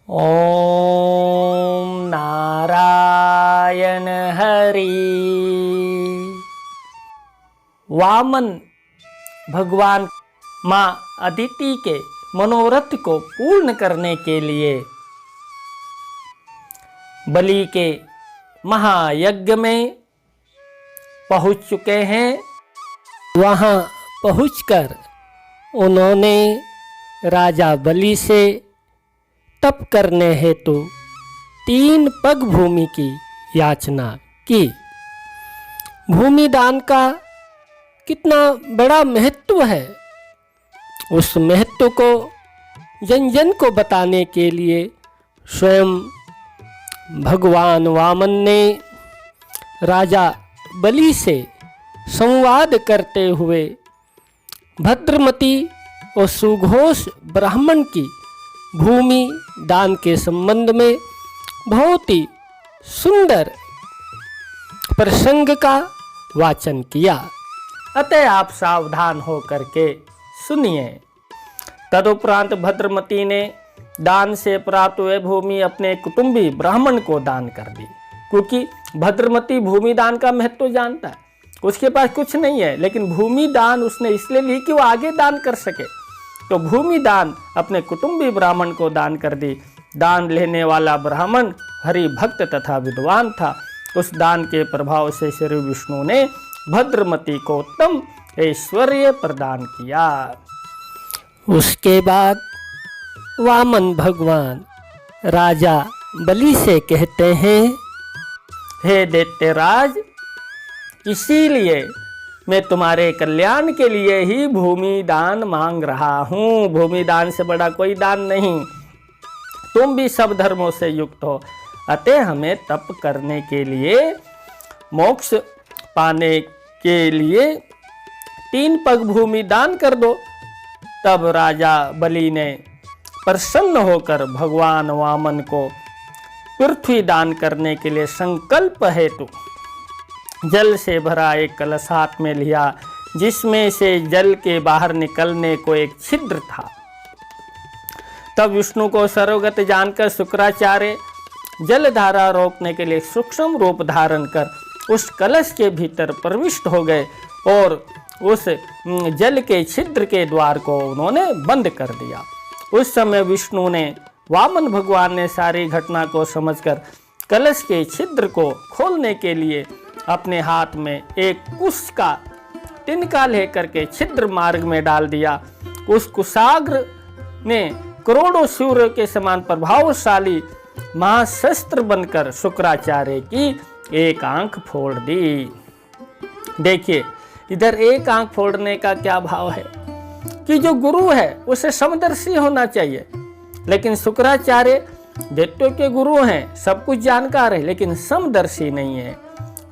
ओम नारायण हरि। वामन भगवान माँ अदिति के मनोरथ को पूर्ण करने के लिए बलि के महायज्ञ में पहुँच चुके हैं। वहाँ पहुँचकर उन्होंने राजा बलि से तप करने हेतु 3 पग भूमि की याचना की। भूमि दान का कितना बड़ा महत्व है, उस महत्व को जन जन को बताने के लिए स्वयं भगवान वामन ने राजा बलि से संवाद करते हुए भद्रमती और सुघोष ब्राह्मण की भूमि दान के संबंध में बहुत ही सुंदर प्रसंग का वाचन किया। अतः आप सावधान हो करके सुनिए। तदुपरांत भद्रमती ने दान से प्राप्त हुए भूमि अपने कुटुंबी ब्राह्मण को दान कर दी, क्योंकि भद्रमती भूमि दान का महत्व जानता है। उसके पास कुछ नहीं है, लेकिन भूमि दान उसने इसलिए ली कि वो आगे दान कर सके। तो भूमि दान अपने कुटुंबी ब्राह्मण को दान कर दी। दान लेने वाला ब्राह्मण हरि भक्त तथा विद्वान था। उस दान के प्रभाव से श्री विष्णु ने भद्रमती को उत्तम ऐश्वर्य प्रदान किया। उसके बाद वामन भगवान राजा बलि से कहते हैं, हे दैत्यराज, इसीलिए मैं तुम्हारे कल्याण के लिए ही भूमि दान मांग रहा हूँ। भूमि दान से बड़ा कोई दान नहीं। तुम भी सब धर्मों से युक्त हो, अतः हमें तप करने के लिए, मोक्ष पाने के लिए 3 पग भूमि दान कर दो। तब राजा बलि ने प्रसन्न होकर भगवान वामन को पृथ्वी दान करने के लिए संकल्प हेतु जल से भरा एक कलश हाथ में लिया, जिसमें से जल के बाहर निकलने को एक छिद्र था। तब विष्णु को सर्वगत जानकर शुक्राचार्य जलधारा रोकने के लिए सूक्ष्म रूप धारण कर उस कलश के भीतर प्रविष्ट हो गए और उस जल के छिद्र के द्वार को उन्होंने बंद कर दिया। उस समय विष्णु ने, वामन भगवान ने सारी घटना को समझकर कलश के छिद्र को खोलने के लिए अपने हाथ में एक कुश का तिनका लेकर के छिद्र मार्ग में डाल दिया। उस कुशाग्र ने करोड़ों सूर्य के समान प्रभावशाली महाशस्त्र बनकर शुक्राचार्य की एक आंख फोड़ दी। देखिए, इधर एक आंख फोड़ने का क्या भाव है कि जो गुरु है उसे समदर्शी होना चाहिए, लेकिन शुक्राचार्य दैत्यों के गुरु हैं, सब कुछ जानकार है, लेकिन समदर्शी नहीं है।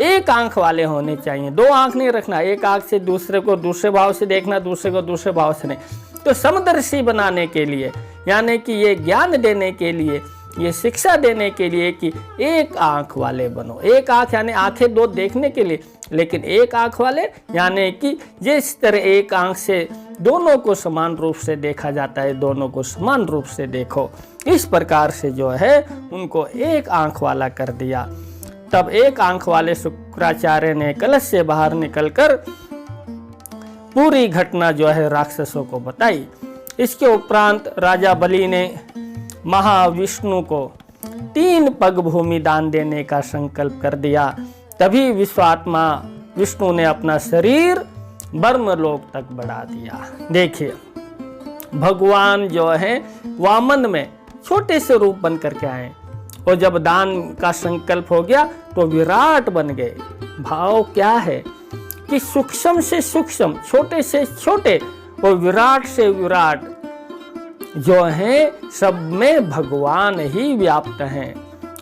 एक आंख वाले होने चाहिए, 2 आंख नहीं रखना। एक आंख से दूसरे को दूसरे भाव से देखना, दूसरे को दूसरे भाव से नहीं। तो समदर्शी बनाने के लिए, यानी कि ये ज्ञान देने के लिए, ये शिक्षा देने के लिए कि एक आंख वाले बनो। एक आंख यानी आंखें 2 देखने के लिए, लेकिन एक आंख वाले यानी कि जिस तरह एक आंख से दोनों को समान रूप से देखा जाता है, दोनों को समान रूप से देखो। इस प्रकार से जो है उनको एक आंख वाला कर दिया। तब एक आंख वाले शुक्राचार्य ने कलश से बाहर निकलकर पूरी घटना जो है राक्षसों को बताई। इसके उपरांत राजा बलि ने महाविष्णु को 3 पग भूमि दान देने का संकल्प कर दिया। तभी विश्वात्मा विष्णु ने अपना शरीर ब्रह्मलोक तक बढ़ा दिया। देखिए, भगवान जो है वामन में छोटे से रूप बन करके आए, और जब दान का संकल्प हो गया तो विराट बन गए। भाव क्या है कि सूक्ष्म से सूक्ष्म, छोटे से छोटे और विराट से विराट जो है, सब में भगवान ही व्याप्त हैं।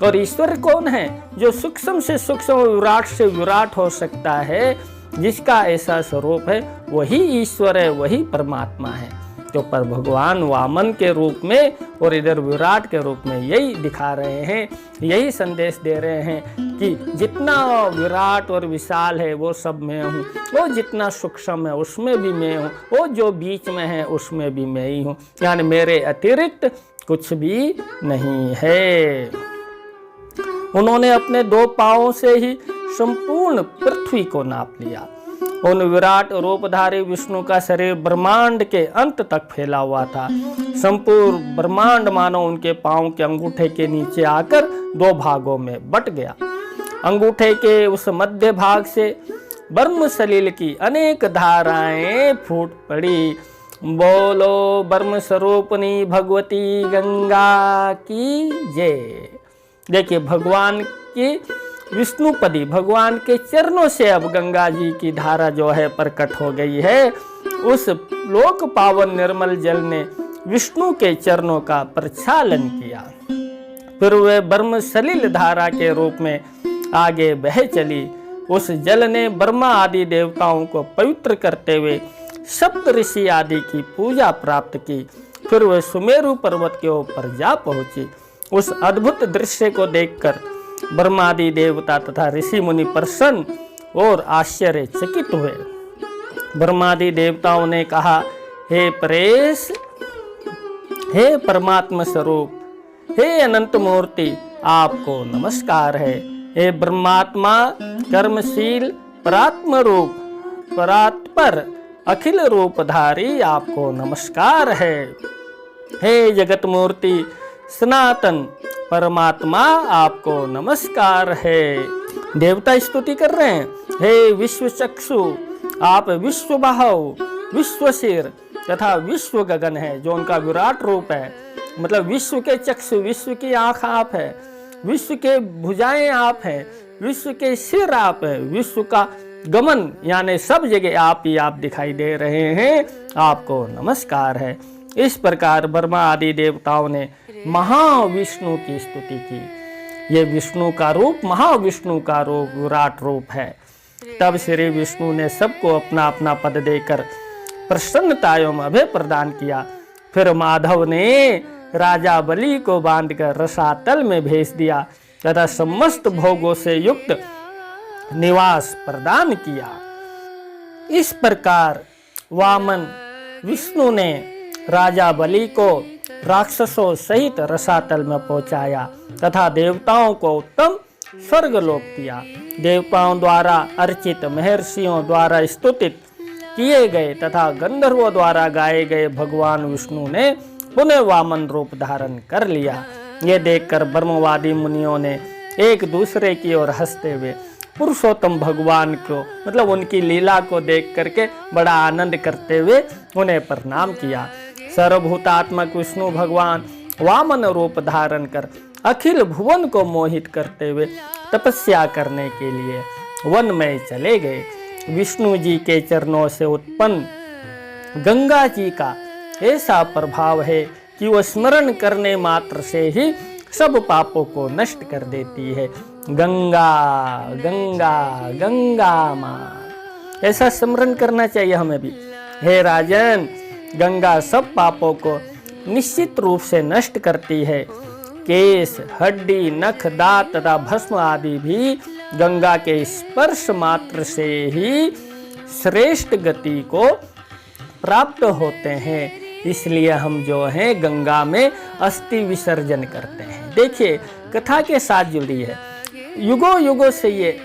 और ईश्वर कौन है? जो सूक्ष्म से सूक्ष्म और विराट से विराट हो सकता है, जिसका ऐसा स्वरूप है, वही ईश्वर है, वही परमात्मा है। तो पर भगवान वामन के रूप में और इधर विराट के रूप में यही दिखा रहे हैं, यही संदेश दे रहे हैं कि जितना विराट और विशाल है वो सब मैं हूँ, वो जितना सूक्ष्म है उसमें भी मैं हूँ, वो जो बीच में है उसमें भी मैं ही हूँ। यानी मेरे अतिरिक्त कुछ भी नहीं है। उन्होंने अपने 2 पांवों से ही संपूर्ण पृथ्वी को नाप लिया। उन विराट रूपधारी विष्णु का शरीर ब्रह्मांड के अंत तक फैला हुआ था। संपूर्ण ब्रह्मांड मानो उनके पांव के अंगूठे के नीचे आकर 2 भागों में बट गया। अंगूठे के उस मध्य भाग से ब्रह्म सलील की अनेक धाराएं फूट पड़ी। बोलो ब्रह्म स्वरूपनी भगवती गंगा की जय। देखिए, भगवान की विष्णुपदी भगवान के चरणों से अब गंगा जी की धारा जो है प्रकट हो गई है। उस लोक पावन निर्मल जल ने विष्णु के चरणों का प्रक्षालन किया। फिर वे ब्रह्म सलिल धारा के रूप में आगे बह चली। उस जल ने ब्रह्मा आदि देवताओं को पवित्र करते हुए सप्त ऋषि आदि की पूजा प्राप्त की। फिर वे सुमेरु पर्वत के ऊपर जा पहुंची। उस अद्भुत दृश्य को देखकर ब्रह्मादि देवता तथा ऋषि मुनि प्रसन्न और आश्चर्यचकित हुए। ब्रह्मादि देवताओं ने कहा, हे परेश, हे परमात्मा स्वरूप, हे अनंत मूर्ति, आपको नमस्कार है। हे ब्रह्मात्मा कर्मशील परात्म रूप परात्पर अखिल रूपधारी, आपको नमस्कार है। हे जगत मूर्ति सनातन परमात्मा, आपको नमस्कार है। देवता स्तुति कर रहे हैं। हे विश्व चक्षु, आप विश्व बाहु, विश्व सिर तथा विश्व गगन है, जो उनका विराट रूप है। मतलब विश्व के चक्षु, विश्व की आंख आप है, विश्व के भुजाएं आप हैं, विश्व के सिर आप है, विश्व का गमन यानी सब जगह आप ही आप दिखाई दे रहे हैं, आपको नमस्कार है। इस प्रकार ब्रह्मा आदि देवताओं ने महाविष्णु की स्तुति की। ये विष्णु का रूप महाविष्णु का रूप विराट रूप है। तब श्री विष्णु ने सबको अपना अपना पद देकर प्रसन्नता एवं अभय प्रदान किया। फिर माधव ने राजा बलि को बांधकर रसातल में भेज दिया तथा समस्त भोगों से युक्त निवास प्रदान किया। इस प्रकार वामन विष्णु ने राजा बलि को राक्षसों सहित रसातल में पहुंचाया तथा देवताओं को उत्तम स्वर्गलोक दिया। देवताओं द्वारा अर्चित, महर्षियों द्वारा स्तुतित किए गए तथा गंधर्वों द्वारा गाए गए भगवान विष्णु ने पुनः वामन रूप धारण कर लिया। ये देखकर ब्रह्मवादी मुनियों ने एक दूसरे की ओर हंसते हुए पुरुषोत्तम भगवान को मतलब उनकी लीला को देख करके बड़ा आनंद करते हुए उन्हें प्रणाम किया। सर्वभूतात्मक विष्णु भगवान वामन रूप धारण कर अखिल भुवन को मोहित करते हुए तपस्या करने के लिए वन में चले गए। विष्णु जी के चरणों से उत्पन्न गंगा जी का ऐसा प्रभाव है कि वो स्मरण करने मात्र से ही सब पापों को नष्ट कर देती है। गंगा गंगा गंगा माँ, ऐसा स्मरण करना चाहिए हमें भी। हे राजन, गंगा सब पापों को निश्चित रूप से नष्ट करती है। केस, हड्डी, नख, दांत तथा भस्म आदि भी गंगा के स्पर्श मात्र से ही श्रेष्ठ गति को प्राप्त होते हैं। इसलिए हम जो हैं गंगा में अस्थि विसर्जन करते हैं। देखिए, कथा के साथ जुड़ी है, युगों युगों से ये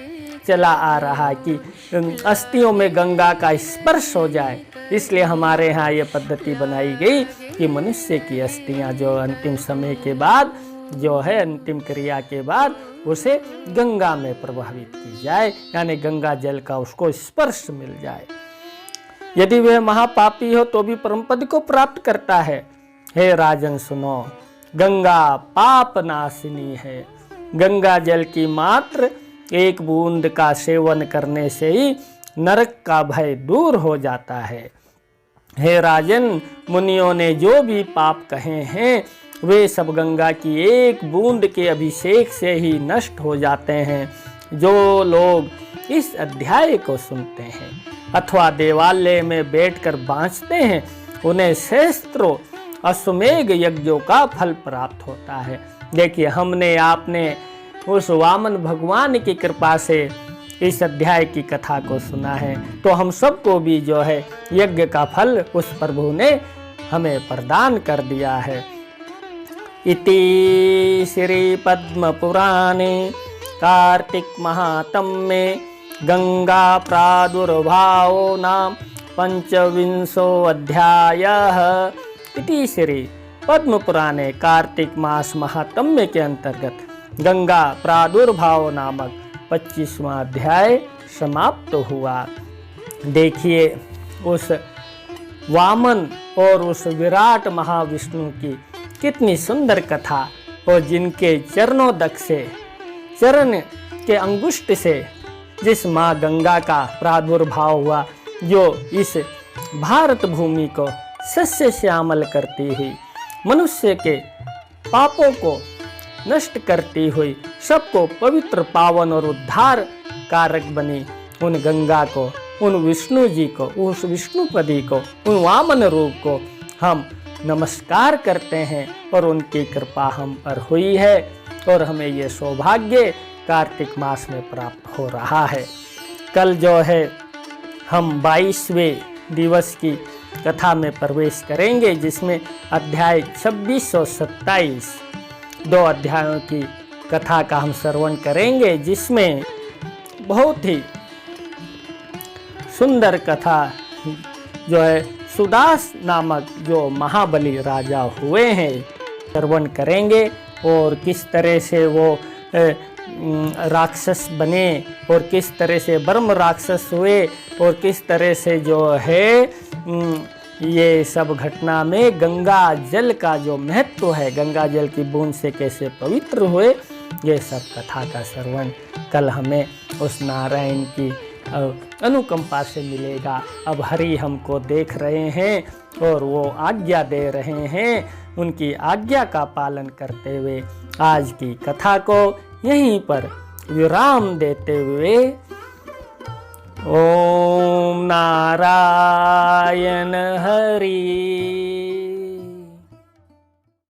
चला आ रहा है कि अस्थियों में गंगा का स्पर्श हो जाए। इसलिए हमारे यहाँ ये पद्धति बनाई गई कि मनुष्य की अस्थियाँ जो अंतिम समय के बाद जो है अंतिम क्रिया के बाद उसे गंगा में प्रभावित की जाए, यानी गंगा जल का उसको स्पर्श मिल जाए। यदि वह महापापी हो तो भी परम पद को प्राप्त करता है। हे राजन सुनो, गंगा पाप नाशिनी है। गंगा जल की मात्र एक बूंद का सेवन करने से ही नरक का भय दूर हो जाता है। हे राजन, मुनियों ने जो भी पाप कहे हैं वे सब गंगा की एक बूंद के अभिषेक से ही नष्ट हो जाते हैं। जो लोग इस अध्याय को सुनते हैं अथवा देवालय में बैठकर बाँचते हैं उन्हें सहस्त्रों अश्वमेघ यज्ञों का फल प्राप्त होता है। देखिए, हमने आपने उस वामन भगवान की कृपा से इस अध्याय की कथा को सुना है, तो हम सबको भी जो है यज्ञ का फल उस प्रभु ने हमें प्रदान कर दिया है। इति श्री पद्म पुराणे कार्तिक महात्म्ये गंगा प्रादुर्भावो नाम पंचविंशो अध्यायः। इति श्री पद्म पुराणे कार्तिक मास महात्म्य के अंतर्गत गंगा प्रादुर्भाव नामक 25वां अध्याय समाप्त हुआ। देखिए उस वामन और उस विराट महाविष्णु की कितनी सुंदर कथा, और जिनके चरणोदक से, चरण के अंगुष्ठ से जिस माँ गंगा का प्रादुर्भाव हुआ, जो इस भारत भूमि को सस्य श्यामल करती हुई, मनुष्य के पापों को नष्ट करती हुई, सबको पवित्र, पावन और उद्धार कारक बनी उन गंगा को, उन विष्णु जी को, उस विष्णुपदी को, उन वामन रूप को हम नमस्कार करते हैं और उनकी कृपा हम पर हुई है और हमें ये सौभाग्य कार्तिक मास में प्राप्त हो रहा है। कल जो है हम 22वें दिवस की कथा में प्रवेश करेंगे, जिसमें अध्याय 26 और 27 दो अध्यायों की कथा का हम श्रवण करेंगे, जिसमें बहुत ही सुंदर कथा जो है सुदास नामक जो महाबली राजा हुए हैं श्रवण करेंगे, और किस तरह से वो राक्षस बने और किस तरह से ब्रह्म राक्षस हुए और किस तरह से जो है ये सब घटना में गंगा जल का जो महत्व है, गंगा जल की बूंद से कैसे पवित्र हुए, ये सब कथा का श्रवण कल हमें उस नारायण की अनुकंपा से मिलेगा। अब हरि हमको देख रहे हैं और वो आज्ञा दे रहे हैं, उनकी आज्ञा का पालन करते हुए आज की कथा को यहीं पर विराम देते हुए ओम नारायण हरि